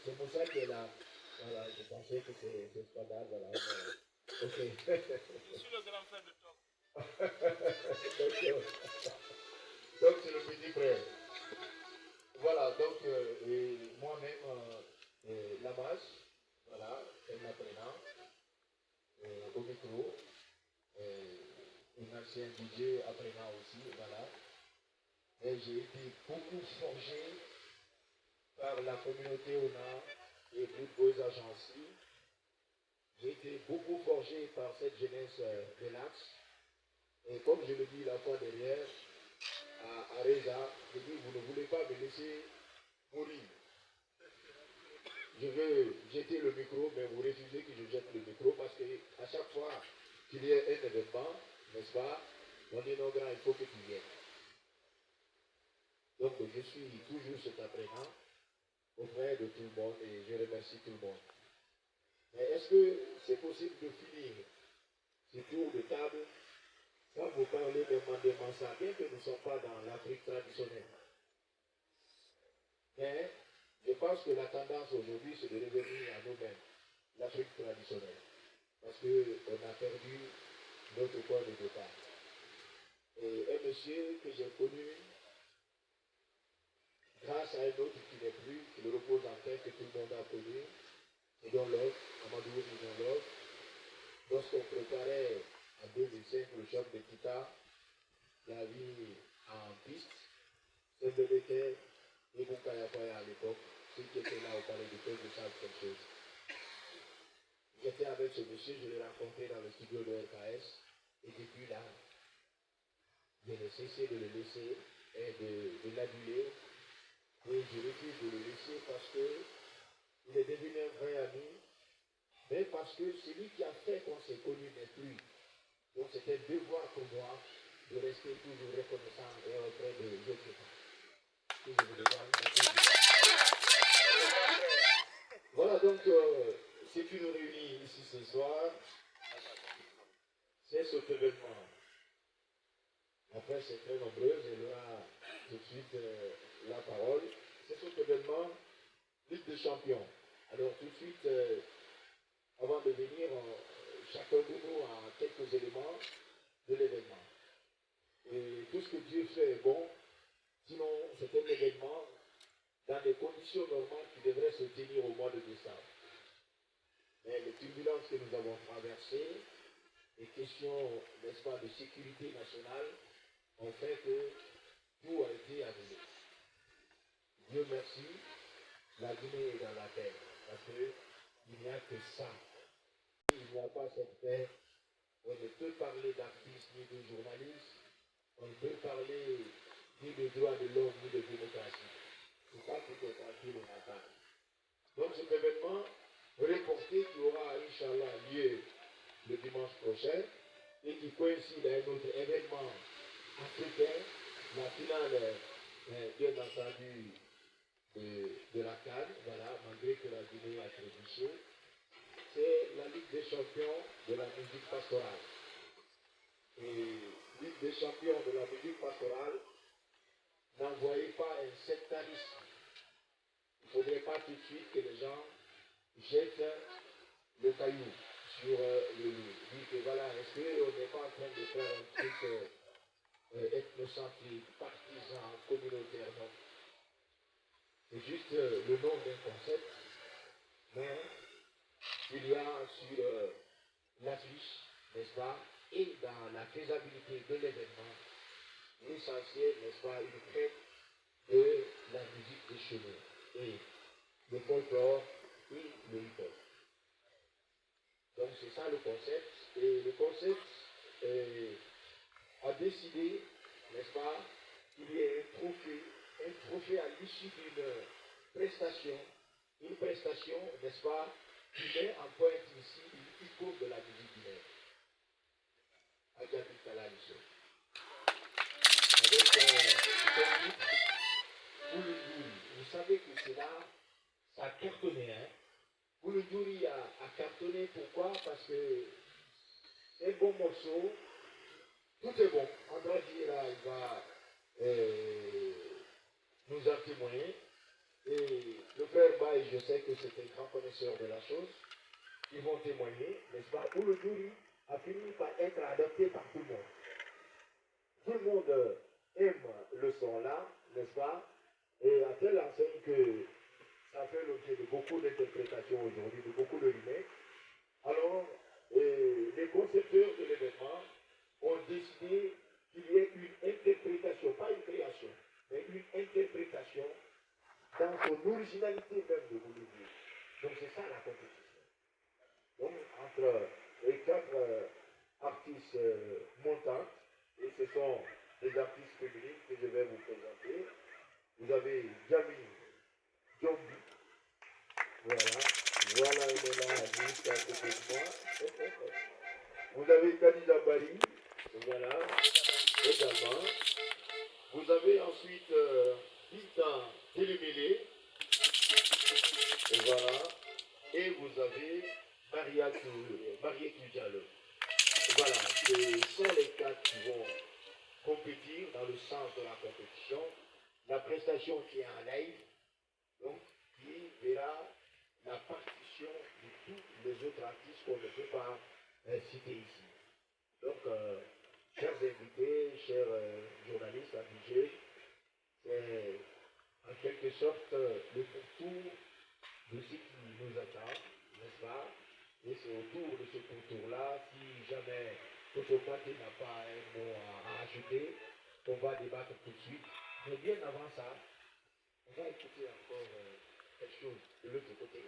C'est pour ça qu'elle a. Voilà, je pensais que c'est scandale, voilà. Ok. Je suis le grand frère de Top. Donc c'est le petit frère. Voilà, donc moi-même, Lamas, voilà, un apprenant, au micro, un ancien DJ apprenant aussi, voilà. Et j'ai été beaucoup forgé par la communauté ONA et Good Boys Agency. J'ai été beaucoup forgé par cette jeunesse de l'Axe. Et comme je le dis la fois dernière, à Reza, je dis, vous ne voulez pas me laisser mourir. Je veux jeter le micro, mais vous refusez que je jette le micro parce qu'à chaque fois qu'il y a un événement, n'est-ce pas, on dit non grand, il faut que tu viennes. Donc je suis toujours cet apprenant auprès de tout le monde et je remercie tout le monde. Mais est-ce que c'est possible de finir ce tour de table quand vous parlez de Mandé-Mansa, bien que nous ne sommes pas dans l'Afrique traditionnelle? Mais je pense que la tendance aujourd'hui, c'est de revenir à nous-mêmes, l'Afrique traditionnelle. Parce qu'on a perdu notre point de départ. Et un monsieur que j'ai connu, grâce à un autre qui n'est plus, qui le repose en paix, que tout le monde a connu, et dont l'autre, Amadou Nidon, lorsqu'on préparait en 2005 le choc de Kita, la vie en piste, c'est de l'été, et Boukayapaya à l'époque, ceux qui étaient là au palais de paix de savent quelque chose. J'étais avec ce monsieur, je l'ai rencontré dans le studio de RKS, et depuis là, je n'ai cessé de le laisser et de l'aduler, et je refuse de le laisser parce qu'il est devenu un vrai ami, mais parce que celui qui a fait qu'on s'est connu n'est plus. Donc c'était un devoir pour moi de rester toujours reconnaissant et auprès de l'autre. Si je vous demande voilà donc ce qui nous réunit ici ce soir, c'est cet événement. Après c'est très nombreux, elle aura tout de suite la parole. C'est cet événement Ligue des Champions. Alors tout de suite, avant de venir, chacun de nous a quelques éléments de l'événement. Et tout ce que Dieu fait est bon, sinon c'est un événement dans des conditions normales qui devraient se tenir au mois de décembre. Mais les turbulences que nous avons traversées, les questions, n'est-ce pas, de sécurité nationale, ont fait que tout a été annulé. Dieu merci, la Guinée est dans la paix, parce qu'il n'y a que ça. Il n'y a pas cette paix, on ne peut parler d'artistes ni de journalistes, on ne peut parler ni de droits de l'homme ni de démocratie. C'est pas tout est tranquille au Natal. Donc cet événement reporté qui aura, Inch'Allah, lieu le dimanche prochain et qui coïncide à un autre événement africain, la finale, bien entendu, de la CAN, voilà, malgré que la Guinée a trébuché, c'est la Ligue des champions de la musique pastorale. Et Ligue des champions de la musique pastorale, n'envoyez pas un sectarisme. Il ne faudrait pas tout de suite que les gens jettent le caillou sur le loup. Dire que voilà, est-ce qu'on n'est pas en train de faire un truc ethnocentrique, partisan, communautaire? Non. C'est juste le nom d'un concept, mais il y a sur l'affiche, n'est-ce pas, et dans la faisabilité de l'événement, l'essentiel, n'est-ce pas, une fête de la musique des cheveux et le folklore et le hip-hop. Donc c'est ça le concept. Et le concept a décidé, n'est-ce pas, qu'il y ait un trophée à l'issue d'une prestation, une prestation, n'est-ce pas, qui met en pointe ici une icône de la musique guinéenne. Adjabi Kalaliso. Avec son titre, Ouloudouri. Vous savez que cela, ça a cartonné, hein. Ouloudouri a cartonné, pourquoi? Parce que c'est un bon morceau, tout est bon. André là, il va nous en témoigner. Et le frère Bemba, et je sais que c'est un grand connaisseur de la chose, qui vont témoigner, n'est-ce pas, où le jury a fini par être adopté par tout le monde. Tout le monde aime le son là, n'est-ce pas, et à telle enseigne que ça fait l'objet de beaucoup d'interprétations aujourd'hui, de beaucoup de remakes. Alors, les concepteurs de l'événement ont décidé qu'il y ait une interprétation, pas une création, mais une interprétation dans son originalité même de Bolivie. Donc c'est ça la compétition. Donc entre les quatre artistes montantes, et ce sont des artistes féminines que je vais vous présenter. Vous avez Jami Jombi, voilà, voilà elle est là, juste à côté de moi. Vous avez Khadija Bari, voilà, également. Vous avez ensuite Binta Télémélé, voilà, et vous avez Mariette Diallo. Voilà, ce sont les quatre qui vont compétir dans le sens de la compétition. La prestation qui est en live, donc, qui verra la partition de tous les autres artistes qu'on ne peut pas citer ici. Donc, chers invités, chers journalistes, habitués, c'est en quelque sorte le pourtour de ce qui nous attend, n'est-ce pas? Et c'est autour de ce pourtour-là, si jamais Totopaté n'a pas un mot à ajouter, on va débattre tout de suite. Mais bien avant ça, on va écouter encore quelque chose de l'autre côté.